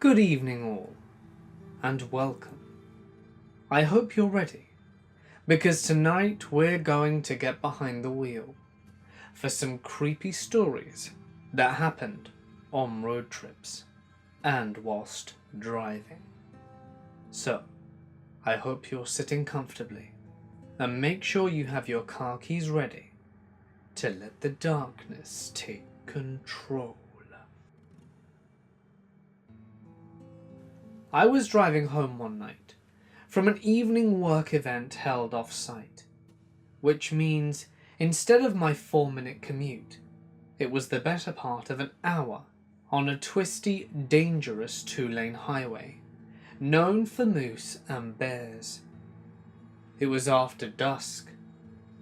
Good evening all, and welcome. I hope you're ready, because tonight we're going to get behind the wheel for some creepy stories that happened on road trips and whilst driving. So, I hope you're sitting comfortably, and make sure you have your car keys ready to let the darkness take control. I was driving home one night from an evening work event held off-site, which means instead of my 4-minute commute, it was the better part of an hour on a twisty, dangerous 2-lane highway, known for moose and bears. It was after dusk,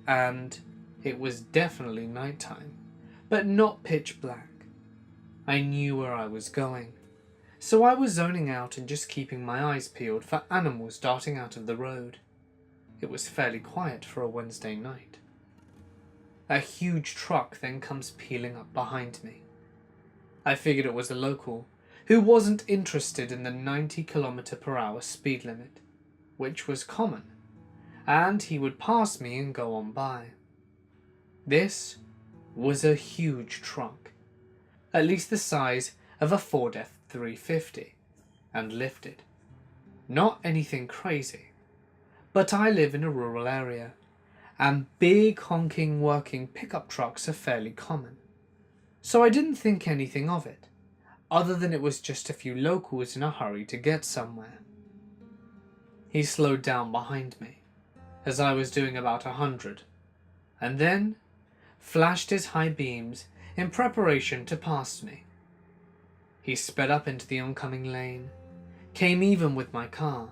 and it was definitely nighttime, but not pitch black. I knew where I was going, so I was zoning out and just keeping my eyes peeled for animals darting out of the road. It was fairly quiet for a Wednesday night. A huge truck then comes peeling up behind me. I figured it was a local who wasn't interested in the 90km/h speed limit, which was common, and he would pass me and go on by. This was a huge truck, at least the size of a Ford F-350, and lifted. Not anything crazy, but I live in a rural area, and big honking working pickup trucks are fairly common, so I didn't think anything of it, other than it was just a few locals in a hurry to get somewhere. He slowed down behind me, as I was doing about 100, and then flashed his high beams in preparation to pass me. He sped up into the oncoming lane, came even with my car,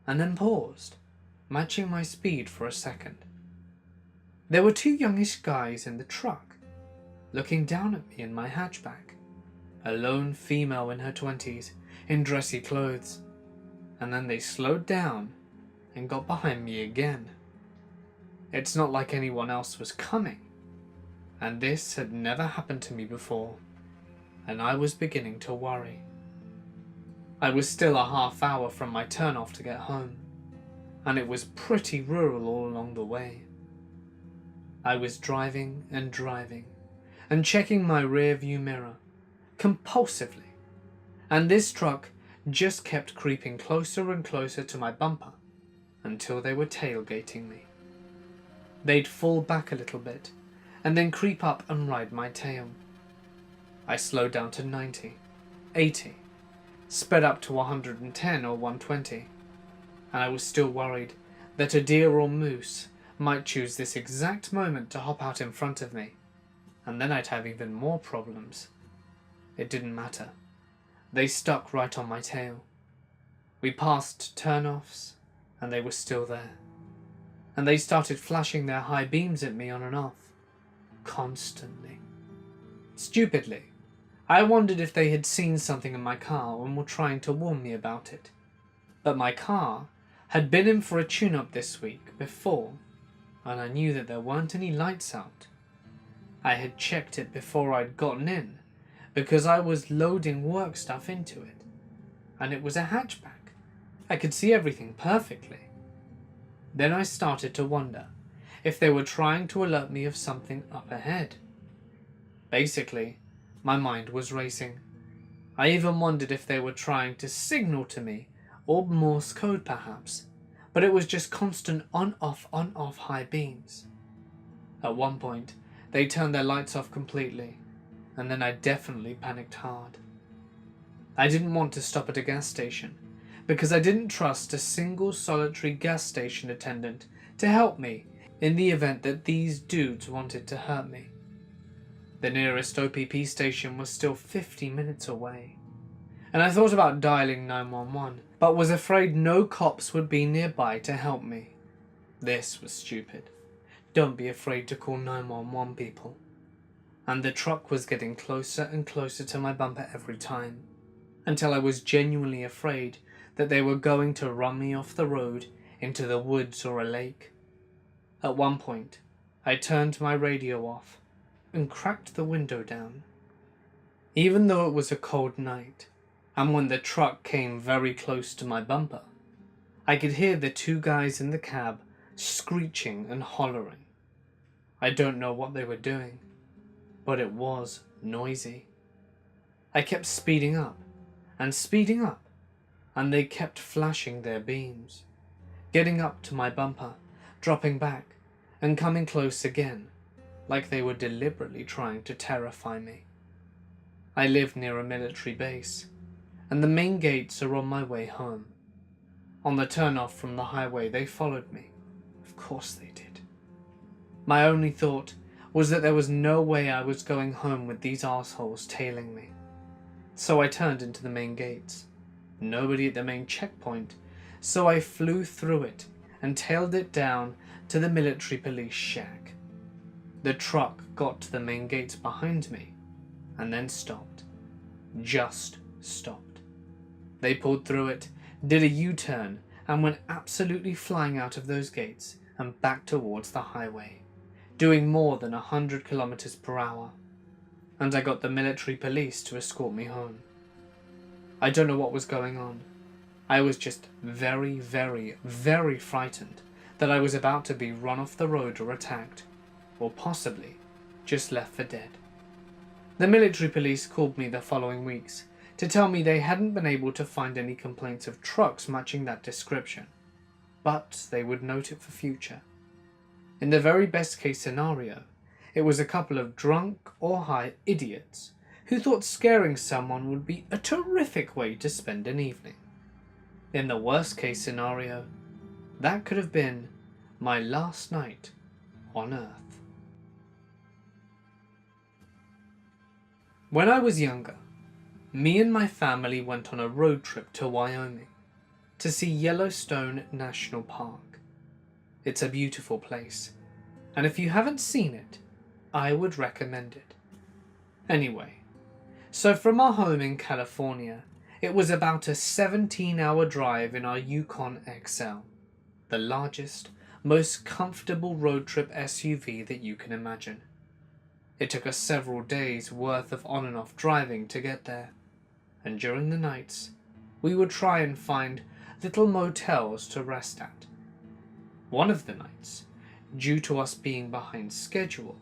and then paused, matching my speed for a second. There were 2 youngish guys in the truck, looking down at me in my hatchback, a lone female in her 20s in dressy clothes, and then they slowed down and got behind me again. It's not like anyone else was coming, and this had never happened to me before, and I was beginning to worry. I was still a half hour from my turn-off to get home, and it was pretty rural all along the way. I was driving and checking my rear view mirror compulsively, and this truck just kept creeping closer and closer to my bumper until they were tailgating me. They'd fall back a little bit and then creep up and ride my tail. I slowed down to 90, 80, sped up to 110 or 120, and I was still worried that a deer or moose might choose this exact moment to hop out in front of me, and then I'd have even more problems. It didn't matter. They stuck right on my tail. We passed turn-offs, and they were still there. And they started flashing their high beams at me on and off, constantly. Stupidly, I wondered if they had seen something in my car and were trying to warn me about it. But my car had been in for a tune-up this week before, and I knew that there weren't any lights out. I had checked it before I'd gotten in, because I was loading work stuff into it, and it was a hatchback. I could see everything perfectly. Then I started to wonder if they were trying to alert me of something up ahead. Basically, my mind was racing. I even wondered if they were trying to signal to me, or Morse code perhaps, but it was just constant on-off high beams. At one point, they turned their lights off completely, and then I definitely panicked hard. I didn't want to stop at a gas station, because I didn't trust a single solitary gas station attendant to help me in the event that these dudes wanted to hurt me. The nearest OPP station was still 50 minutes away, and I thought about dialing 911, but was afraid no cops would be nearby to help me. This was stupid. Don't be afraid to call 911, people. And the truck was getting closer and closer to my bumper every time, until I was genuinely afraid that they were going to run me off the road into the woods or a lake. At one point, I turned my radio off and cracked the window down. Even though it was a cold night, and when the truck came very close to my bumper, I could hear the two guys in the cab screeching and hollering. I don't know what they were doing, but it was noisy. I kept speeding up, and they kept flashing their beams, getting up to my bumper, dropping back, and coming close again, like they were deliberately trying to terrify me. I live near a military base, and the main gates are on my way home. On the turnoff from the highway, they followed me. Of course they did. My only thought was that there was no way I was going home with these assholes tailing me. So I turned into the main gates. Nobody at the main checkpoint, so I flew through it and tailed it down to the military police shack. The truck got to the main gates behind me and then stopped. Just stopped. They pulled through it, did a U-turn, and went absolutely flying out of those gates and back towards the highway, doing more than 100 kilometers per hour. And I got the military police to escort me home. I don't know what was going on. I was just very, very, very frightened that I was about to be run off the road or attacked, or possibly just left for dead. The military police called me the following weeks to tell me they hadn't been able to find any complaints of trucks matching that description, but they would note it for future. In the very best case scenario, it was a couple of drunk or high idiots who thought scaring someone would be a terrific way to spend an evening. In the worst case scenario, that could have been my last night on Earth. When I was younger, me and my family went on a road trip to Wyoming to see Yellowstone National Park. It's a beautiful place, and if you haven't seen it, I would recommend it. Anyway, so from our home in California, it was about a 17-hour drive in our Yukon XL, the largest, most comfortable road trip SUV that you can imagine. It took us several days worth of on and off driving to get there, and during the nights, we would try and find little motels to rest at. One of the nights, due to us being behind schedule,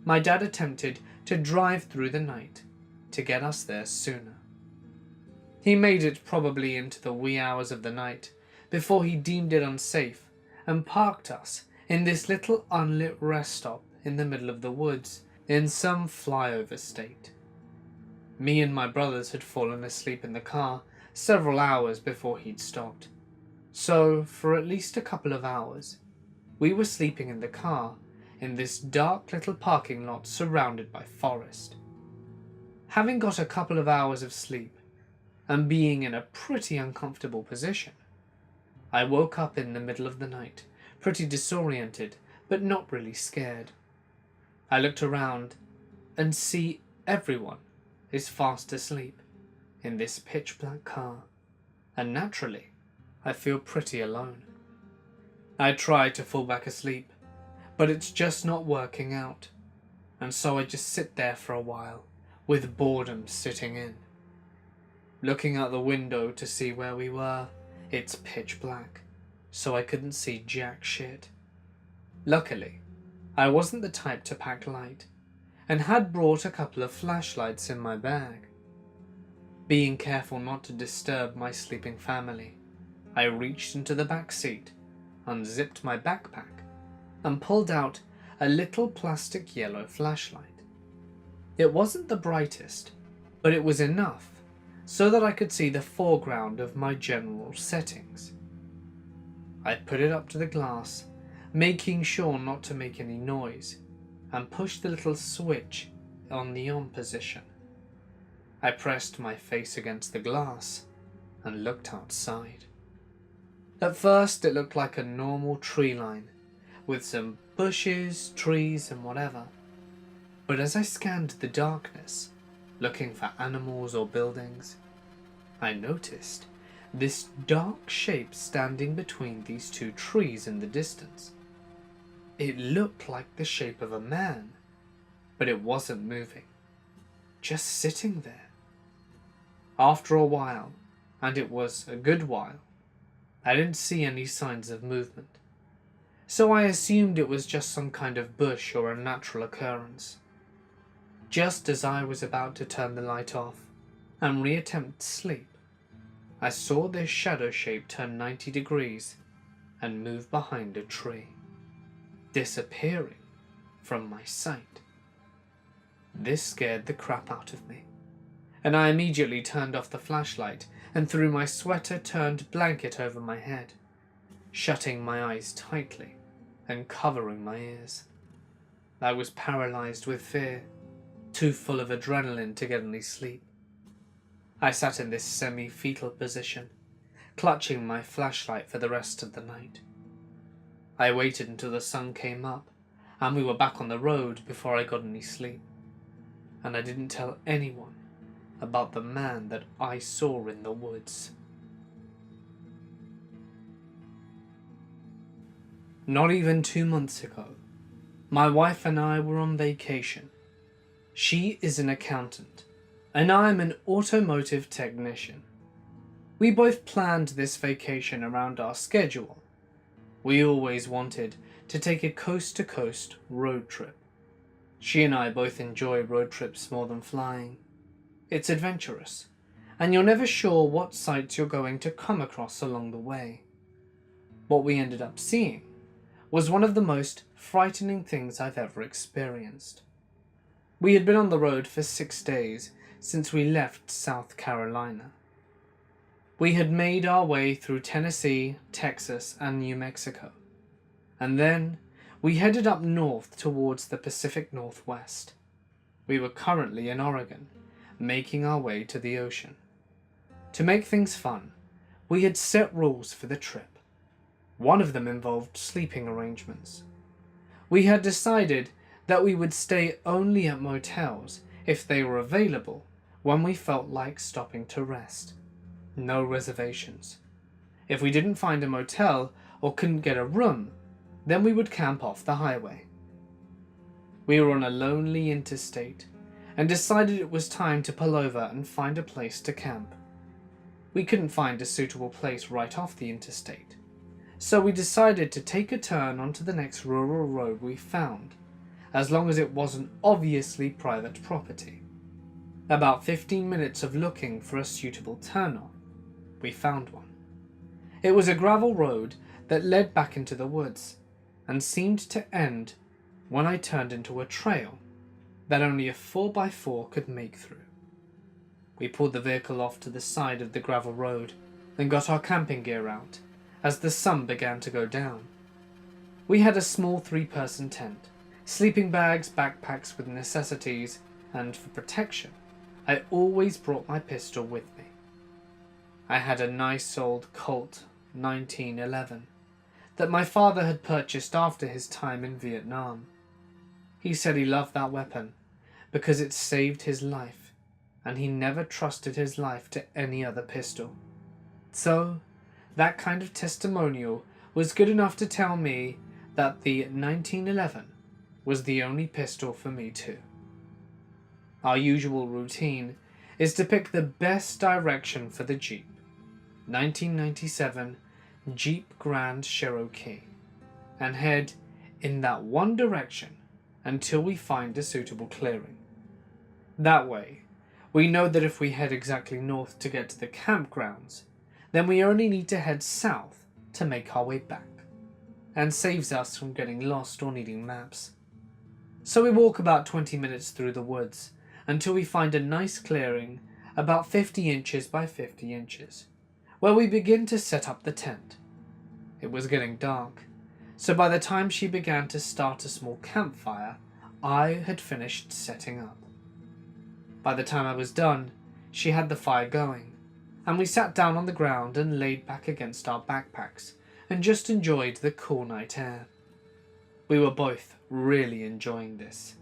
my dad attempted to drive through the night to get us there sooner. He made it probably into the wee hours of the night before he deemed it unsafe and parked us in this little unlit rest stop in the middle of the woods in some flyover state. Me and my brothers had fallen asleep in the car several hours before he'd stopped, so for at least a couple of hours we were sleeping in the car in this dark little parking lot surrounded by forest. Having got a couple of hours of sleep and being in a pretty uncomfortable position, I woke up in the middle of the night, pretty disoriented but not really scared. I looked around and see everyone is fast asleep in this pitch black car, and naturally I feel pretty alone. I try to fall back asleep, but it's just not working out, and so I just sit there for a while with boredom sitting in. Looking out the window to see where we were, it's pitch black, so I couldn't see jack shit. Luckily, I wasn't the type to pack light, and had brought a couple of flashlights in my bag. Being careful not to disturb my sleeping family, I reached into the back seat, unzipped my backpack, and pulled out a little plastic yellow flashlight. It wasn't the brightest, but it was enough so that I could see the foreground of my general settings. I put it up to the glass, making sure not to make any noise, and pushed the little switch on the on position. I pressed my face against the glass and looked outside. At first it looked like a normal tree line, with some bushes, trees and whatever. But as I scanned the darkness, looking for animals or buildings, I noticed this dark shape standing between these two trees in the distance. It looked like the shape of a man, but it wasn't moving, just sitting there. After a while, and it was a good while, I didn't see any signs of movement, so I assumed it was just some kind of bush or a natural occurrence. Just as I was about to turn the light off and reattempt sleep, I saw this shadow shape turn 90 degrees and move behind a tree, disappearing from my sight. This scared the crap out of me, and I immediately turned off the flashlight and threw my sweater-turned blanket over my head, shutting my eyes tightly and covering my ears. I was paralyzed with fear, too full of adrenaline to get any sleep. I sat in this semi-fetal position, clutching my flashlight for the rest of the night. I waited until the sun came up and we were back on the road before I got any sleep, and I didn't tell anyone about the man that I saw in the woods. Not even 2 months ago, my wife and I were on vacation. She is an accountant, and I'm an automotive technician. We both planned this vacation around our schedule. We always wanted to take a coast-to-coast road trip. She and I both enjoy road trips more than flying. It's adventurous, and you're never sure what sights you're going to come across along the way. What we ended up seeing was one of the most frightening things I've ever experienced. We had been on the road for 6 days since we left South Carolina. We had made our way through Tennessee, Texas, and New Mexico, and then we headed up north towards the Pacific Northwest. We were currently in Oregon, making our way to the ocean. To make things fun, we had set rules for the trip. One of them involved sleeping arrangements. We had decided that we would stay only at motels if they were available when we felt like stopping to rest. No reservations. If we didn't find a motel or couldn't get a room, then we would camp off the highway. We were on a lonely interstate and decided it was time to pull over and find a place to camp. We couldn't find a suitable place right off the interstate, so we decided to take a turn onto the next rural road we found, as long as it wasn't obviously private property. About 15 minutes of looking for a suitable turn-off, we found one. It was a gravel road that led back into the woods, and seemed to end when I turned into a trail that only a 4x4 could make through. We pulled the vehicle off to the side of the gravel road, then got our camping gear out as the sun began to go down. We had a small 3-person tent, sleeping bags, backpacks with necessities, and for protection, I always brought my pistol with me. I had a nice old Colt 1911 that my father had purchased after his time in Vietnam. He said he loved that weapon because it saved his life, and he never trusted his life to any other pistol. So, that kind of testimonial was good enough to tell me that the 1911 was the only pistol for me too. Our usual routine is to pick the best direction for the Jeep, 1997 Jeep Grand Cherokee, and head in that one direction until we find a suitable clearing. That way, we know that if we head exactly north to get to the campgrounds, then we only need to head south to make our way back, and saves us from getting lost or needing maps. So we walk about 20 minutes through the woods until we find a nice clearing about 50 inches by 50 inches, where we begin to set up the tent. It was getting dark, so by the time she began to start a small campfire, I had finished setting up. By the time I was done, she had the fire going, and we sat down on the ground and laid back against our backpacks and just enjoyed the cool night air. We were both really enjoying this.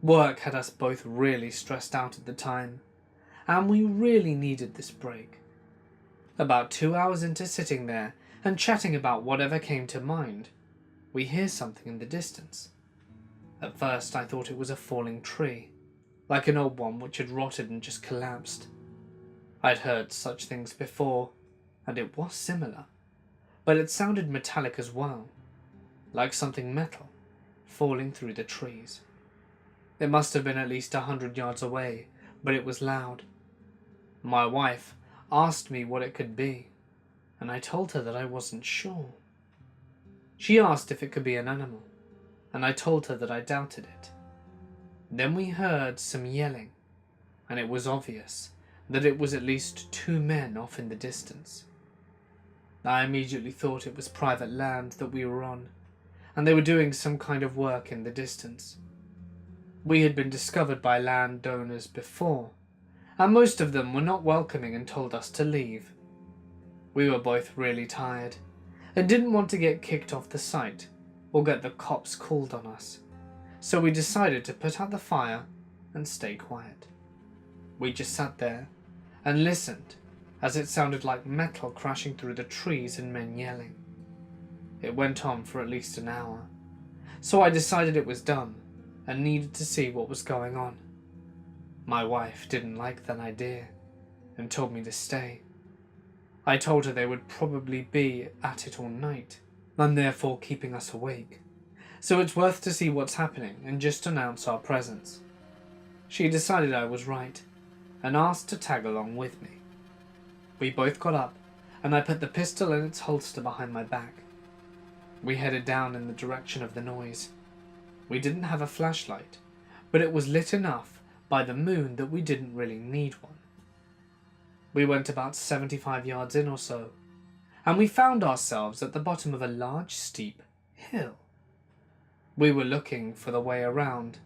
Work had us both really stressed out at the time, and we really needed this break. About 2 hours into sitting there and chatting about whatever came to mind, we hear something in the distance. At first I thought it was a falling tree, like an old one which had rotted and just collapsed. I'd heard such things before, and it was similar, but it sounded metallic as well, like something metal falling through the trees. It must have been at least 100 yards away, but it was loud. My wife asked me what it could be, and I told her that I wasn't sure. She asked if it could be an animal, and I told her that I doubted it. Then we heard some yelling, and it was obvious that it was at least 2 men off in the distance. I immediately thought it was private land that we were on, and they were doing some kind of work in the distance. We had been discovered by landowners before, and most of them were not welcoming and told us to leave. We were both really tired, and didn't want to get kicked off the site or get the cops called on us, so we decided to put out the fire and stay quiet. We just sat there and listened as it sounded like metal crashing through the trees and men yelling. It went on for at least an hour, so I decided it was done and needed to see what was going on. My wife didn't like that idea and told me to stay. I told her they would probably be at it all night and therefore keeping us awake, so it's worth to see what's happening and just announce our presence. She decided I was right and asked to tag along with me. We both got up and I put the pistol in its holster behind my back. We headed down in the direction of the noise. We didn't have a flashlight, but it was lit enough by the moon that we didn't really need one. We went about 75 yards in or so, and we found ourselves at the bottom of a large, steep hill. We were looking for the way around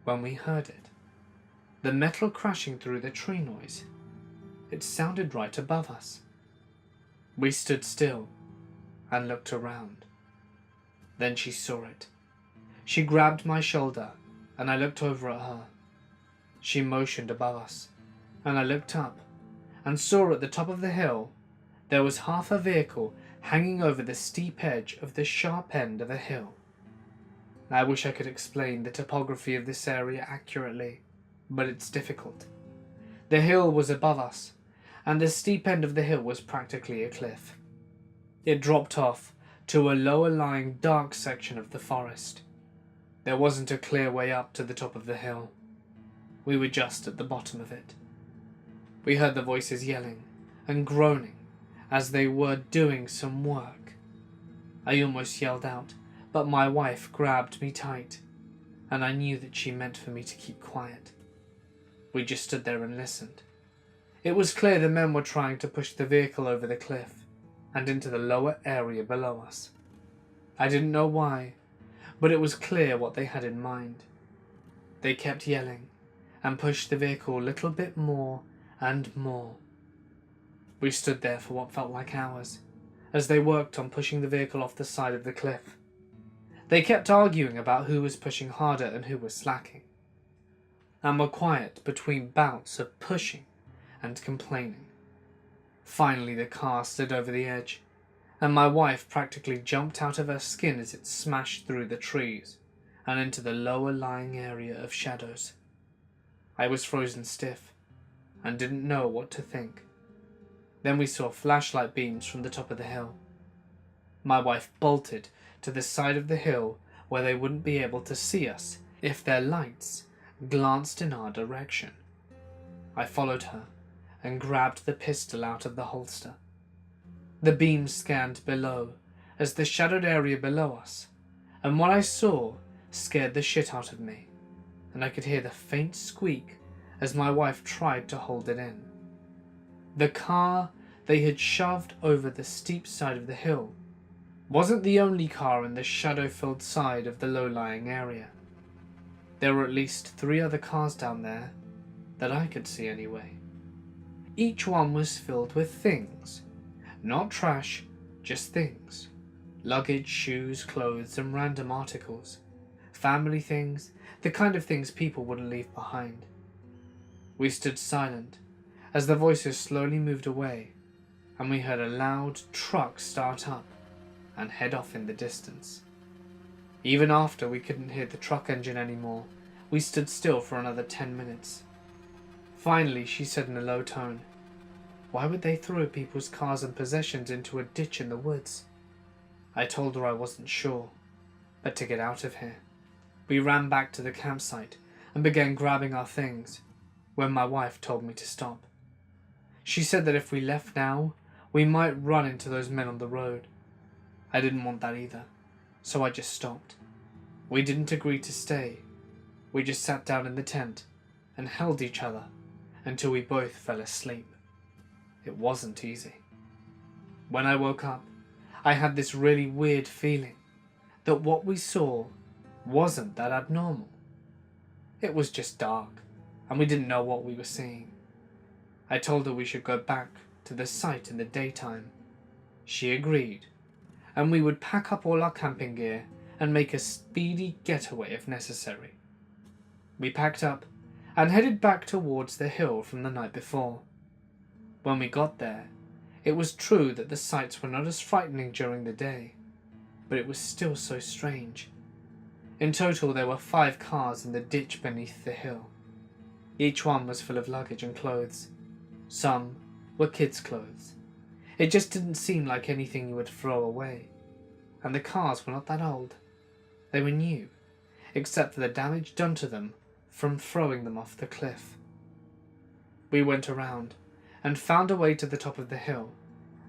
when we heard it. The metal crashing through the tree noise. It sounded right above us. We stood still and looked around. Then she saw it. She grabbed my shoulder and I looked over at her. She motioned above us and I looked up and saw at the top of the hill there was half a vehicle hanging over the steep edge of the sharp end of a hill. I wish I could explain the topography of this area accurately, but it's difficult. The hill was above us, and the steep end of the hill was practically a cliff. It dropped off to a lower-lying dark section of the forest. There wasn't a clear way up to the top of the hill. We were just at the bottom of it. We heard the voices yelling and groaning as they were doing some work. I almost yelled out, but my wife grabbed me tight, and I knew that she meant for me to keep quiet. We just stood there and listened. It was clear the men were trying to push the vehicle over the cliff and into the lower area below us. I didn't know why, but it was clear what they had in mind. They kept yelling and pushed the vehicle a little bit more and more. We stood there for what felt like hours as they worked on pushing the vehicle off the side of the cliff. They kept arguing about who was pushing harder and who was slacking, and were quiet between bouts of pushing and complaining. Finally the car slid over the edge, and my wife practically jumped out of her skin as it smashed through the trees and into the lower lying area of shadows. I was frozen stiff and didn't know what to think. Then we saw flashlight beams from the top of the hill. My wife bolted to the side of the hill where they wouldn't be able to see us if their lights glanced in our direction. I followed her and grabbed the pistol out of the holster. The beams scanned below as the shadowed area below us, and what I saw scared the shit out of me, and I could hear the faint squeak as my wife tried to hold it in. The car they had shoved over the steep side of the hill wasn't the only car in the shadow-filled side of the low-lying area. There were at least 3 other cars down there, that I could see anyway. Each one was filled with things. Not trash, just things. Luggage, shoes, clothes, and random articles. Family things, the kind of things people wouldn't leave behind. We stood silent as the voices slowly moved away, and we heard a loud truck start up and head off in the distance. Even after we couldn't hear the truck engine anymore, we stood still for another 10 minutes. Finally, she said in a low tone, Why would they throw people's cars and possessions into a ditch in the woods? I told her I wasn't sure, but to get out of here. We ran back to the campsite and began grabbing our things, when my wife told me to stop. She said that if we left now, we might run into those men on the road. I didn't want that either, so I just stopped. We didn't agree to stay. We just sat down in the tent and held each other until we both fell asleep. It wasn't easy. When I woke up, I had this really weird feeling that what we saw wasn't that abnormal. It was just dark, and we didn't know what we were seeing. I told her we should go back to the site in the daytime. She agreed, and we would pack up all our camping gear and make a speedy getaway if necessary. We packed up and headed back towards the hill from the night before. When we got there, it was true that the sights were not as frightening during the day, but it was still so strange. In total, there were 5 cars in the ditch beneath the hill. Each one was full of luggage and clothes. Some were kids' clothes. It just didn't seem like anything you would throw away. And the cars were not that old. They were new, except for the damage done to them from throwing them off the cliff. We went around and found a way to the top of the hill,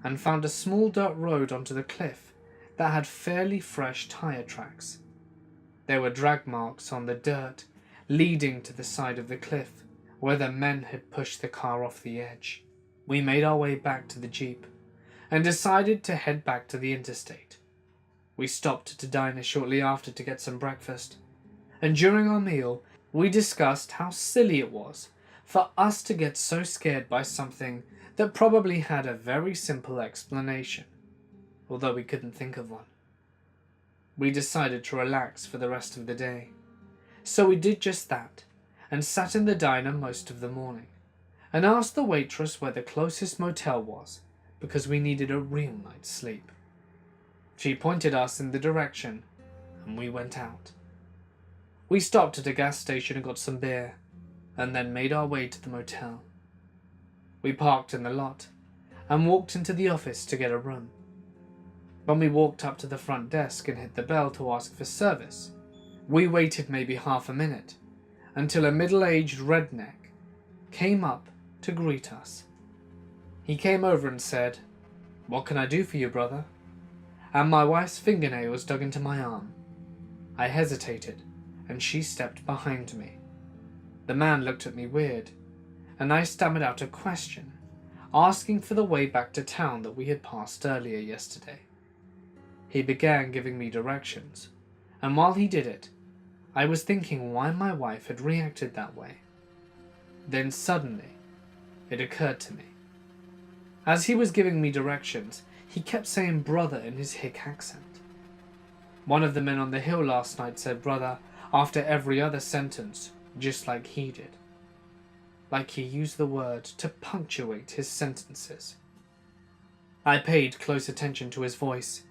and found a small dirt road onto the cliff that had fairly fresh tire tracks. There were drag marks on the dirt leading to the side of the cliff where the men had pushed the car off the edge. We made our way back to the Jeep and decided to head back to the interstate. We stopped at a diner shortly after to get some breakfast, and during our meal we discussed how silly it was for us to get so scared by something that probably had a very simple explanation, although we couldn't think of one. We decided to relax for the rest of the day, so we did just that, and sat in the diner most of the morning, and asked the waitress where the closest motel was, because we needed a real night's sleep. She pointed us in the direction, and we went out. We stopped at a gas station and got some beer, and then made our way to the motel. We parked in the lot, and walked into the office to get a room. When we walked up to the front desk and hit the bell to ask for service, we waited maybe half a minute, until a middle-aged redneck came up to greet us. He came over and said, "What can I do for you, brother?" And my wife's fingernails dug into my arm. I hesitated, and she stepped behind me. The man looked at me weird, and I stammered out a question, asking for the way back to town that we had passed earlier yesterday. He began giving me directions, and while he did it, I was thinking why my wife had reacted that way. Then suddenly, it occurred to me. As he was giving me directions, he kept saying brother in his hick accent. One of the men on the hill last night said brother after every other sentence, just like he did. Like he used the word to punctuate his sentences. I paid close attention to his voice,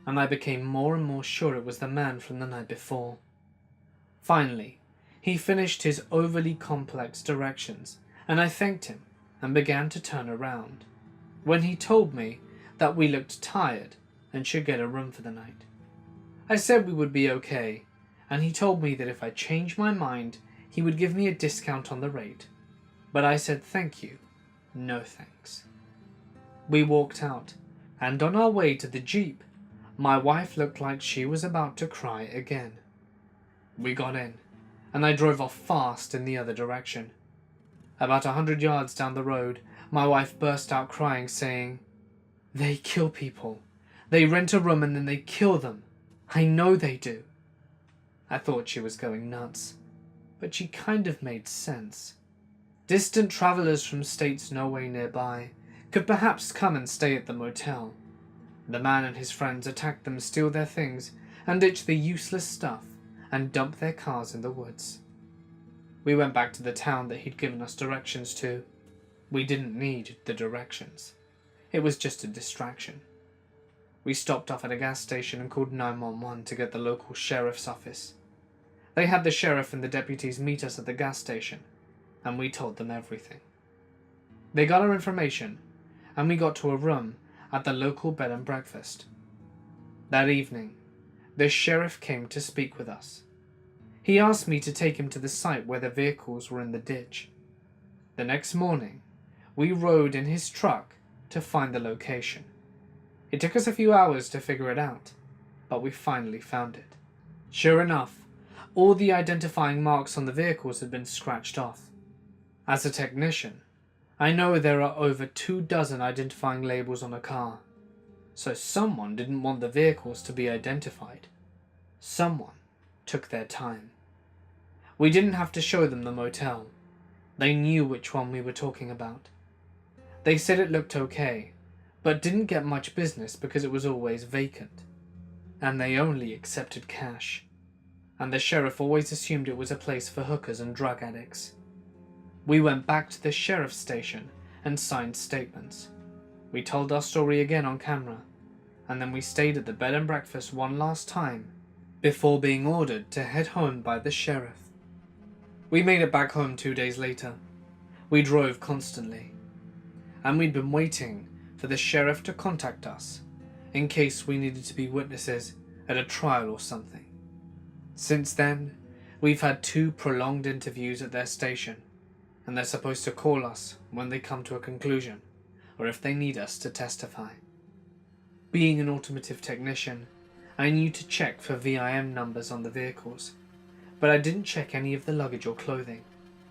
and I became more and more sure it was the man from the night before. Finally, he finished his overly complex directions, and I thanked him and began to turn around, when he told me that we looked tired and should get a room for the night. I said we would be okay, and he told me that if I changed my mind, he would give me a discount on the rate. But I said thank you, no thanks. We walked out, and on our way to the Jeep, my wife looked like she was about to cry again. We got in, and I drove off fast in the other direction. About 100 yards down the road, my wife burst out crying, saying, "They kill people. They rent a room and then they kill them. I know they do." I thought she was going nuts, but she kind of made sense. Distant travellers from states no way nearby could perhaps come and stay at the motel. The man and his friends attack them, steal their things, and ditch the useless stuff, and dump their cars in the woods. We went back to the town that he'd given us directions to. We didn't need the directions. It was just a distraction. We stopped off at a gas station and called 911 to get the local sheriff's office. They had the sheriff and the deputies meet us at the gas station, and we told them everything. They got our information and we got to a room at the local bed and breakfast. That evening, the sheriff came to speak with us. He asked me to take him to the site where the vehicles were in the ditch. The next morning, we rode in his truck to find the location. It took us a few hours to figure it out, but we finally found it. Sure enough, all the identifying marks on the vehicles had been scratched off. As a technician, I know there are over 24 identifying labels on a car, so someone didn't want the vehicles to be identified. Someone took their time. We didn't have to show them the motel. They knew which one we were talking about. They said it looked okay, but didn't get much business because it was always vacant, and they only accepted cash, and the sheriff always assumed it was a place for hookers and drug addicts. We went back to the sheriff's station and signed statements. We told our story again on camera, and then we stayed at the bed and breakfast one last time before being ordered to head home by the sheriff. We made it back home 2 days later. We drove constantly, and we'd been waiting for the sheriff to contact us in case we needed to be witnesses at a trial or something. Since then, we've had 2 prolonged interviews at their station, and they're supposed to call us when they come to a conclusion, or if they need us to testify. Being an automotive technician, I knew to check for VIN numbers on the vehicles, but I didn't check any of the luggage or clothing,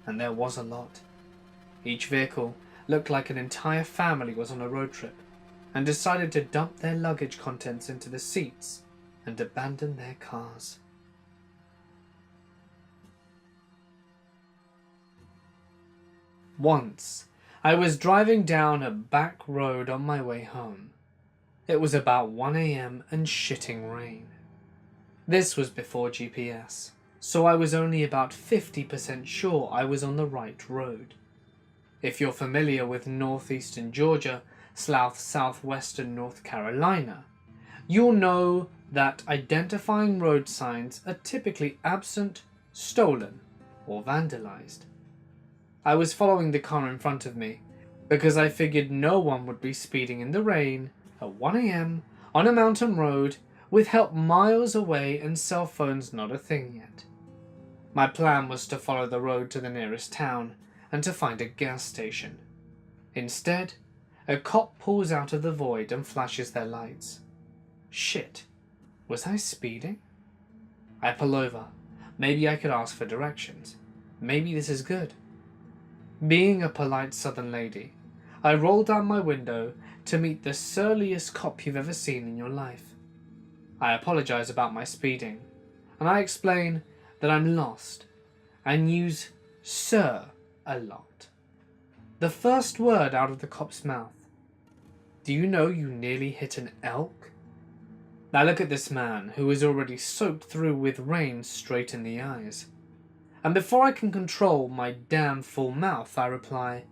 and there was a lot. Each vehicle looked like an entire family was on a road trip and decided to dump their luggage contents into the seats and abandon their cars. Once, I was driving down a back road on my way home. It was about 1 AM and shitting rain. This was before GPS, so I was only about 50% sure I was on the right road. If you're familiar with northeastern Georgia / southwestern North Carolina, you'll know that identifying road signs are typically absent, stolen, or vandalized. I was following the car in front of me because I figured no one would be speeding in the rain at 1 AM on a mountain road with help miles away and cell phones not a thing yet. My plan was to follow the road to the nearest town and to find a gas station. Instead, a cop pulls out of the void and flashes their lights. Shit, was I speeding? I pull over. Maybe I could ask for directions. Maybe this is good. Being a polite southern lady, I roll down my window to meet the surliest cop you've ever seen in your life. I apologize about my speeding, and I explain that I'm lost and use "sir" a lot. The first word out of the cop's mouth: "Do you know you nearly hit an elk?" I look at this man who is already soaked through with rain straight in the eyes, and before I can control my damn full mouth, I reply,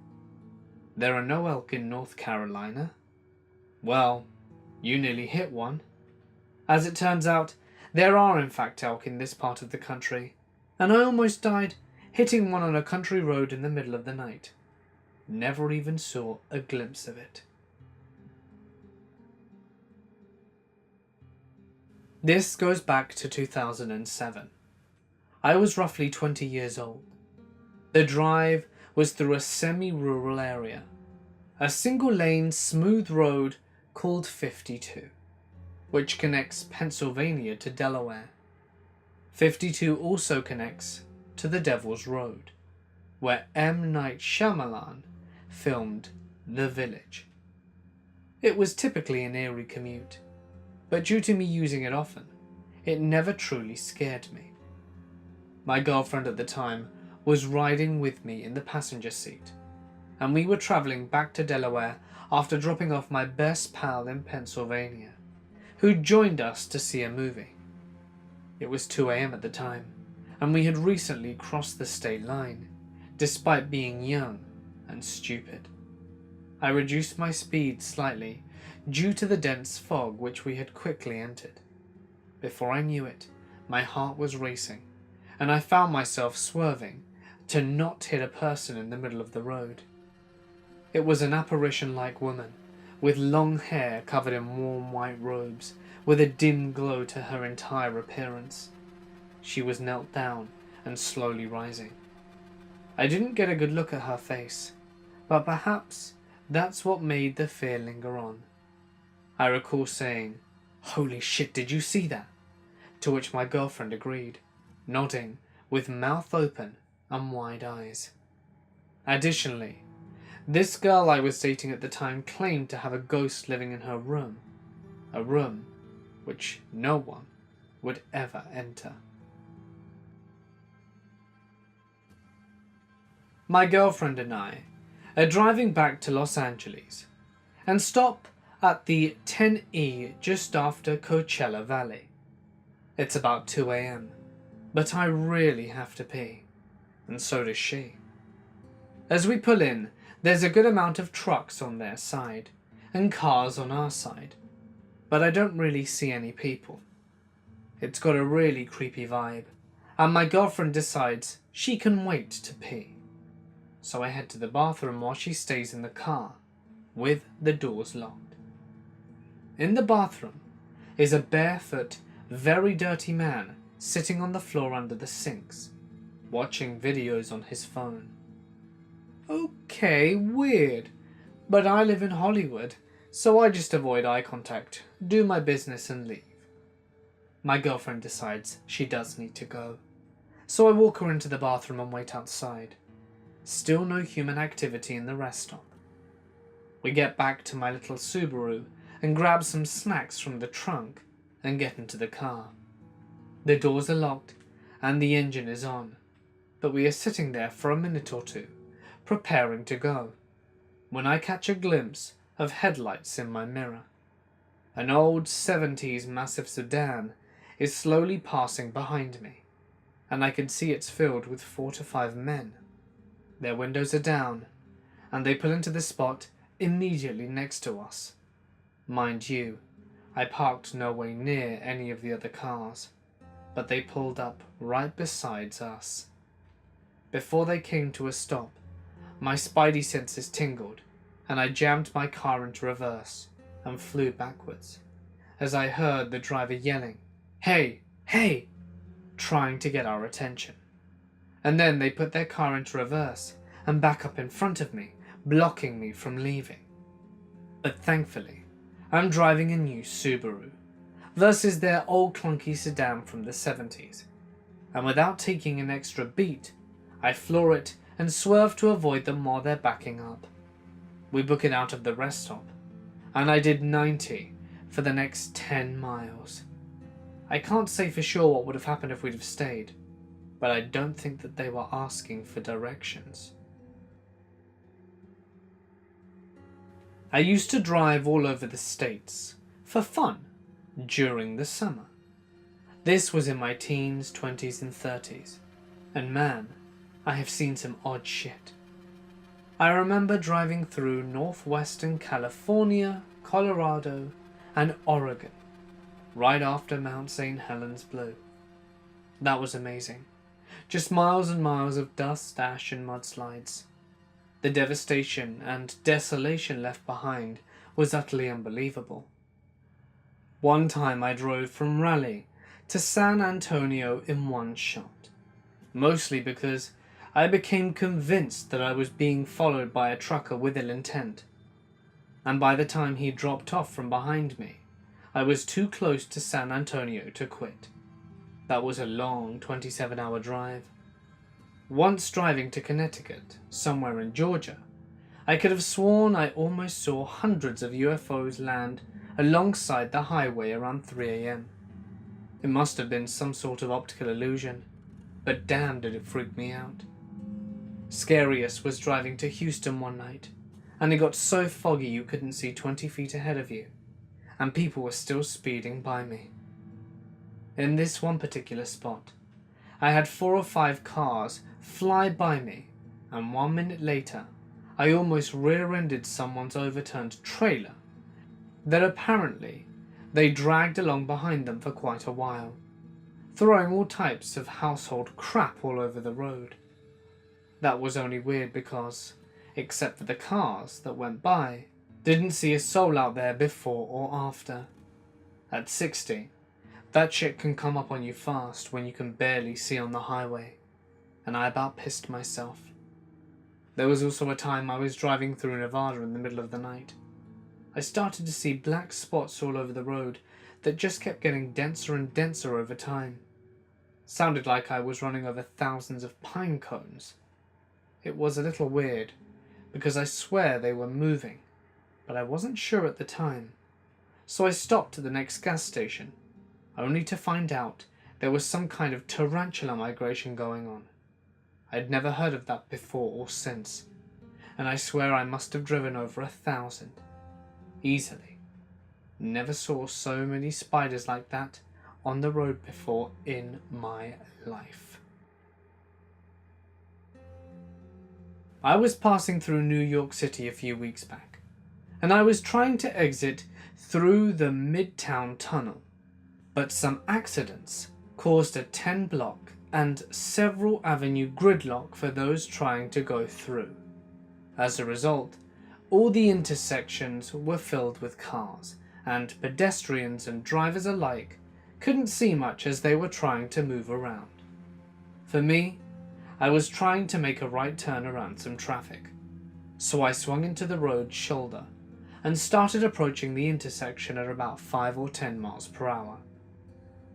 "There are no elk in North Carolina." "Well, you nearly hit one." As it turns out, there are in fact elk in this part of the country, and I almost died hitting one on a country road in the middle of the night. Never even saw a glimpse of it. This goes back to 2007. I was roughly 20 years old. The drive was through a semi-rural area, a single-lane smooth road called 52, which connects Pennsylvania to Delaware. 52 also connects to the Devil's Road, where M. Night Shyamalan filmed The Village. It was typically an eerie commute, but due to me using it often, it never truly scared me. My girlfriend at the time was riding with me in the passenger seat, and we were travelling back to Delaware after dropping off my best pal in Pennsylvania, who joined us to see a movie. It was 2 AM at the time, and we had recently crossed the state line, despite being young and stupid. I reduced my speed slightly due to the dense fog which we had quickly entered. Before I knew it, my heart was racing, and I found myself swerving to not hit a person in the middle of the road. It was an apparition-like woman with long hair covered in warm white robes, with a dim glow to her entire appearance. She was knelt down and slowly rising. I didn't get a good look at her face, but perhaps that's what made the fear linger on. I recall saying, "Holy shit, did you see that?" To which my girlfriend agreed, nodding with mouth open and wide eyes. Additionally, this girl I was dating at the time claimed to have a ghost living in her room, a room which no one would ever enter. My girlfriend and I are driving back to Los Angeles and stop at the 10E just after Coachella Valley. It's about 2 a.m, but I really have to pee, and so does she. As we pull in, there's a good amount of trucks on their side and cars on our side, but I don't really see any people. It's got a really creepy vibe, and my girlfriend decides she can wait to pee. So I head to the bathroom while she stays in the car, with the doors locked. In the bathroom is a barefoot, very dirty man sitting on the floor under the sinks, watching videos on his phone. Okay, weird, but I live in Hollywood, so I just avoid eye contact, do my business and leave. My girlfriend decides she does need to go, so I walk her into the bathroom and wait outside. Still no human activity in the rest stop. We get back to my little Subaru and grab some snacks from the trunk and get into the car. The doors are locked and the engine is on, but we are sitting there for a minute or two, preparing to go, when I catch a glimpse of headlights in my mirror. An old 70s massive sedan is slowly passing behind me, and I can see it's filled with 4 to 5 men. Their windows are down, and they pull into the spot immediately next to us. Mind you, I parked no way near any of the other cars, but they pulled up right beside us. Before they came to a stop, my spidey senses tingled, and I jammed my car into reverse and flew backwards, as I heard the driver yelling, "Hey, hey!" trying to get our attention. And then they put their car into reverse and back up in front of me, blocking me from leaving. But thankfully, I'm driving a new Subaru versus their old clunky sedan from the 70s, and without taking an extra beat, I floor it and swerve to avoid them while they're backing up. We book it out of the rest stop, and I did 90 for the next 10 miles. I can't say for sure what would have happened if we'd have stayed, but I don't think that they were asking for directions. I used to drive all over the States for fun during the summer. This was in my teens, 20s and 30s, and man, I have seen some odd shit. I remember driving through northwestern California, Colorado and Oregon right after Mount St. Helens blew. That was amazing. Just miles and miles of dust, ash and mudslides. The devastation and desolation left behind was utterly unbelievable. One time I drove from Raleigh to San Antonio in one shot, mostly because I became convinced that I was being followed by a trucker with ill intent, and by the time he dropped off from behind me, I was too close to San Antonio to quit. That was a long 27-hour drive. Once driving to Connecticut, somewhere in Georgia, I could have sworn I almost saw hundreds of UFOs land alongside the highway around 3 a.m. It must have been some sort of optical illusion, but damn did it freak me out. Scariest was driving to Houston one night, and it got so foggy you couldn't see 20 feet ahead of you, and people were still speeding by me. In this one particular spot, I had 4 or 5 cars fly by me, and 1 minute later, I almost rear-ended someone's overturned trailer that apparently they dragged along behind them for quite a while, throwing all types of household crap all over the road. That was only weird because, except for the cars that went by, Didn't see a soul out there before or after. At 60, that shit can come up on you fast when you can barely see on the highway, and I about pissed myself. There was also a time I was driving through Nevada in the middle of the night. I started to see black spots all over the road that just kept getting denser and denser over time. Sounded like I was running over thousands of pine cones. It was a little weird, because I swear they were moving, but I wasn't sure at the time. So I stopped at the next gas station, only to find out there was some kind of tarantula migration going on. I'd never heard of that before or since, and I swear I must have driven over 1,000. Easily. Never saw so many spiders like that on the road before in my life. I was passing through New York City a few weeks back, and I was trying to exit through the Midtown Tunnel, but some accidents caused a 10-block and several avenue gridlock for those trying to go through. As a result, all the intersections were filled with cars, and pedestrians and drivers alike couldn't see much as they were trying to move around. For me, I was trying to make a right turn around some traffic, so I swung into the road's shoulder and started approaching the intersection at about 5 or 10 miles per hour.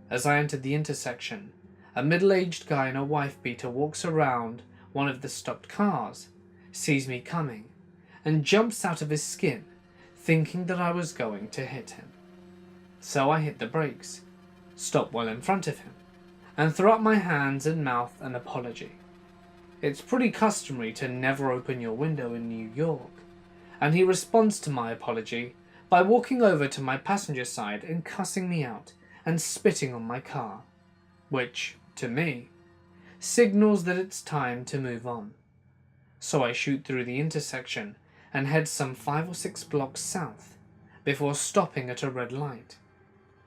As I entered the intersection, a middle-aged guy in a wife-beater walks around one of the stopped cars, sees me coming, and jumps out of his skin, thinking that I was going to hit him. So I hit the brakes, stopped well in front of him, and threw up my hands and mouth an apology. It's pretty customary to never open your window in New York, and he responds to my apology by walking over to my passenger side and cussing me out and spitting on my car, which, to me, signals that it's time to move on. So I shoot through the intersection and head some 5 or 6 blocks south before stopping at a red light.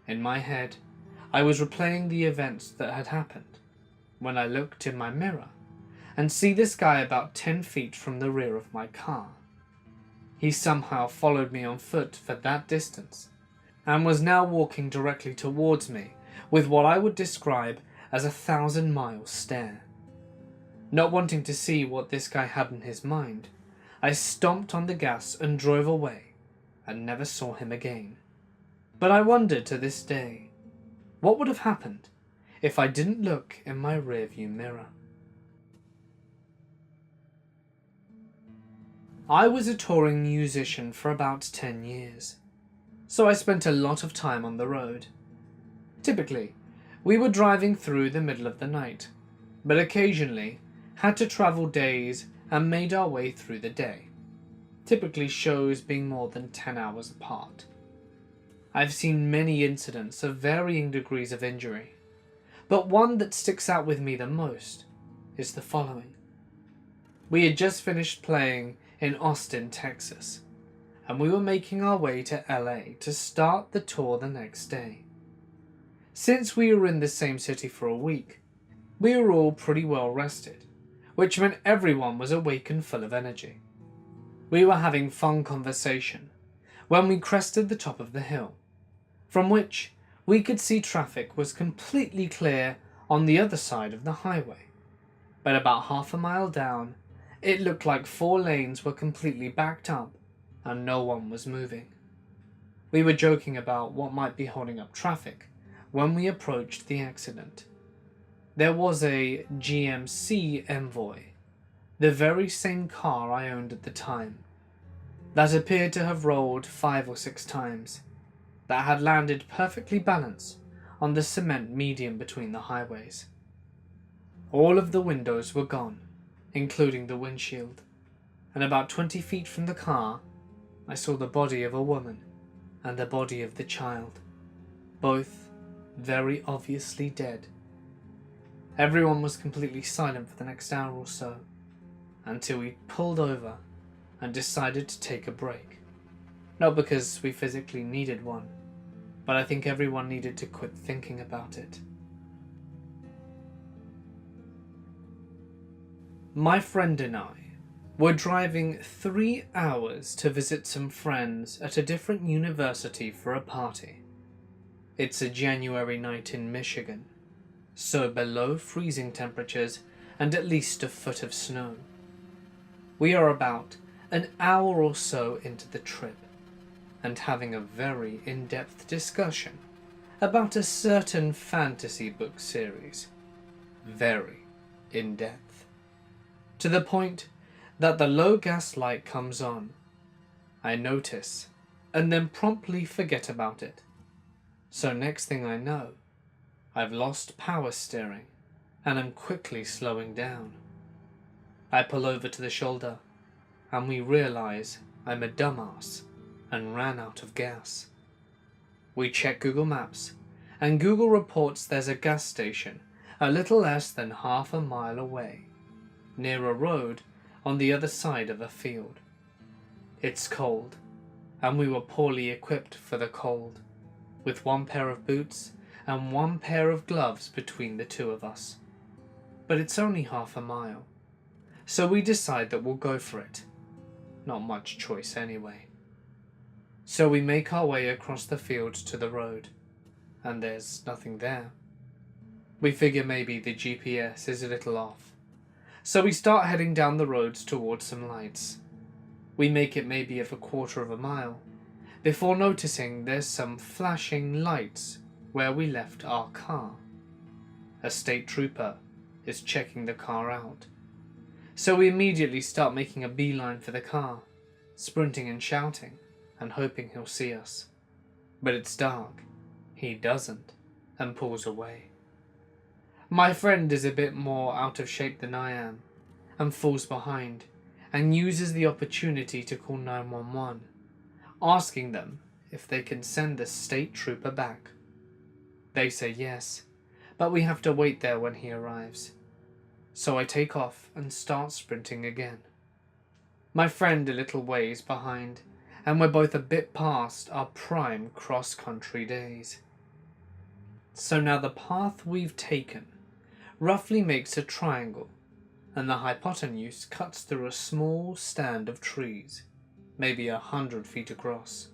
In my head, I was replaying the events that had happened when I looked in my mirror and see this guy about 10 feet from the rear of my car. He somehow followed me on foot for that distance and was now walking directly towards me with what I would describe as a 1,000-mile stare. Not wanting to see what this guy had in his mind, I stomped on the gas and drove away and never saw him again. But I wonder to this day, what would have happened if I didn't look in my rearview mirror? I was a touring musician for about 10 years, so I spent a lot of time on the road. Typically, we were driving through the middle of the night, but occasionally had to travel days and made our way through the day, typically shows being more than 10 hours apart. I've seen many incidents of varying degrees of injury, but one that sticks out with me the most is the following. We had just finished playing in Austin, Texas, and we were making our way to LA to start the tour the next day. Since we were in the same city for a week, we were all pretty well rested, which meant everyone was awake and full of energy. We were having fun conversation when we crested the top of the hill, from which we could see traffic was completely clear on the other side of the highway. But about half a mile down, it looked like 4 lanes were completely backed up and no one was moving. We were joking about what might be holding up traffic when we approached the accident. There was a GMC Envoy, the very same car I owned at the time, that appeared to have rolled 5 or 6 times, that had landed perfectly balanced on the cement median between the highways. All of the windows were gone, including the windshield, and about 20 feet from the car, I saw the body of a woman and the body of the child, both very obviously dead. Everyone was completely silent for the next hour or so, until we pulled over and decided to take a break. Not because we physically needed one, but I think everyone needed to quit thinking about it. My friend and I We're driving 3 hours to visit some friends at a different university for a party. It's a January night in Michigan, so below freezing temperatures and at least a foot of snow. We are about an hour or so into the trip and having a very in-depth discussion about a certain fantasy book series. Very in-depth. To the point that the low gas light comes on. I notice and then promptly forget about it. So next thing I know, I've lost power steering and am quickly slowing down. I pull over to the shoulder and we realize I'm a dumbass and ran out of gas. We check Google Maps and Google reports there's a gas station a little less than half a mile away, near a road on the other side of a field. It's cold, and we were poorly equipped for the cold, with one pair of boots and one pair of gloves between the two of us. But it's only half a mile, so we decide that we'll go for it. Not much choice anyway. So we make our way across the field to the road, and there's nothing there. We figure maybe the GPS is a little off. So we start heading down the roads towards some lights. We make it maybe of a quarter of a mile, before noticing there's some flashing lights where we left our car. A state trooper is checking the car out. So we immediately start making a beeline for the car, sprinting and shouting, and hoping he'll see us. But it's dark. He doesn't, and pulls away. My friend is a bit more out of shape than I am, and falls behind, and uses the opportunity to call 911, asking them if they can send the state trooper back. They say yes, but we have to wait there when he arrives. So I take off and start sprinting again. My friend a little ways behind, and we're both a bit past our prime cross-country days. So now the path we've taken roughly makes a triangle, and the hypotenuse cuts through a small stand of trees, maybe 100 feet across.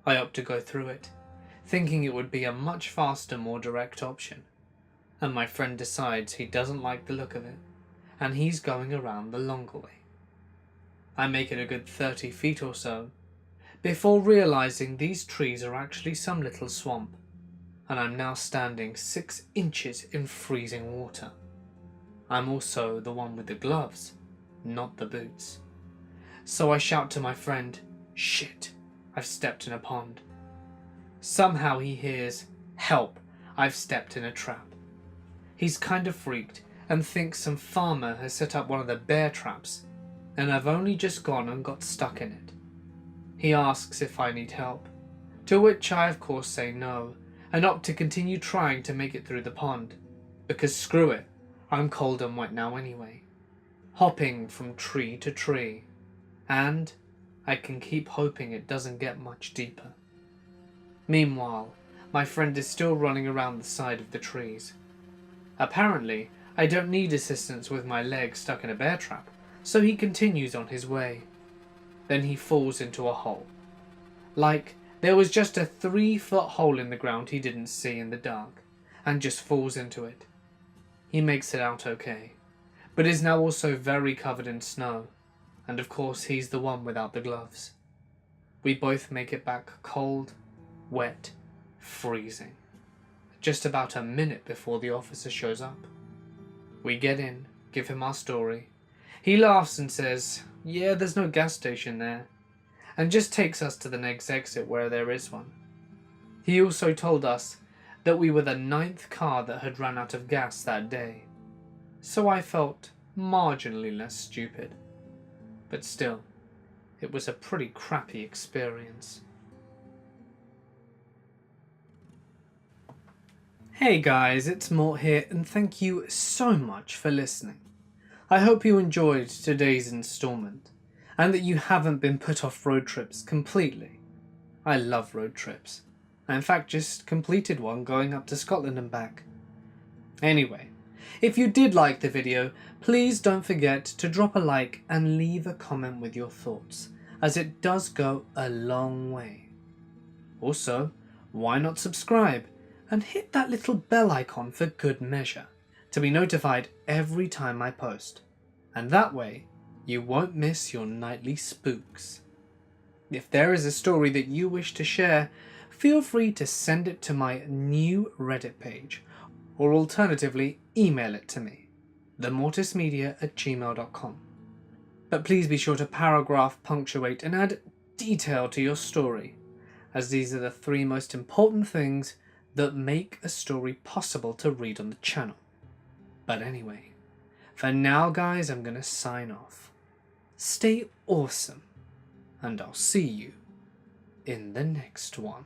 I opt to go through it, thinking it would be a much faster, more direct option, and my friend decides he doesn't like the look of it, and he's going around the longer way. I make it a good 30 feet or so, before realizing these trees are actually some little swamp, and I'm now standing 6 inches in freezing water. I'm also the one with the gloves, not the boots. So I shout to my friend, "Shit, I've stepped in a pond." Somehow he hears, "Help, I've stepped in a trap." He's kind of freaked and thinks some farmer has set up one of the bear traps, and I've only just gone and got stuck in it. He asks if I need help, to which I of course say no, and opt to continue trying to make it through the pond, because screw it, I'm cold and wet now anyway, hopping from tree to tree, and I can keep hoping it doesn't get much deeper. Meanwhile, my friend is still running around the side of the trees. Apparently, I don't need assistance with my leg stuck in a bear trap, so he continues on his way. Then he falls into a hole. Like, there was just a 3-foot hole in the ground he didn't see in the dark, and just falls into it. He makes it out okay, but is now also very covered in snow, and of course he's the one without the gloves. We both make it back cold, wet, freezing, just about a minute before the officer shows up. We get in, give him our story. He laughs and says, "Yeah, there's no gas station there," and just takes us to the next exit where there is one. He also told us that we were the 9th car that had run out of gas that day, so I felt marginally less stupid. But still, it was a pretty crappy experience. Hey guys, it's Mort here, and thank you so much for listening. I hope you enjoyed today's installment, and that you haven't been put off road trips completely. I love road trips. I in fact just completed one going up to Scotland and back. Anyway, If you did like the video, please don't forget to drop a like and leave a comment with your thoughts, as it does go a long way. Also, why not subscribe and hit that little bell icon for good measure to be notified every time I post, and that way you won't miss your nightly spooks. If there is a story that you wish to share, feel free to send it to my new Reddit page, or alternatively email it to me, themortismedia@gmail.com. But please be sure to paragraph, punctuate and add detail to your story, as these are the 3 most important things that make a story possible to read on the channel. But anyway, for now guys, I'm gonna sign off. Stay awesome, and I'll see you in the next one.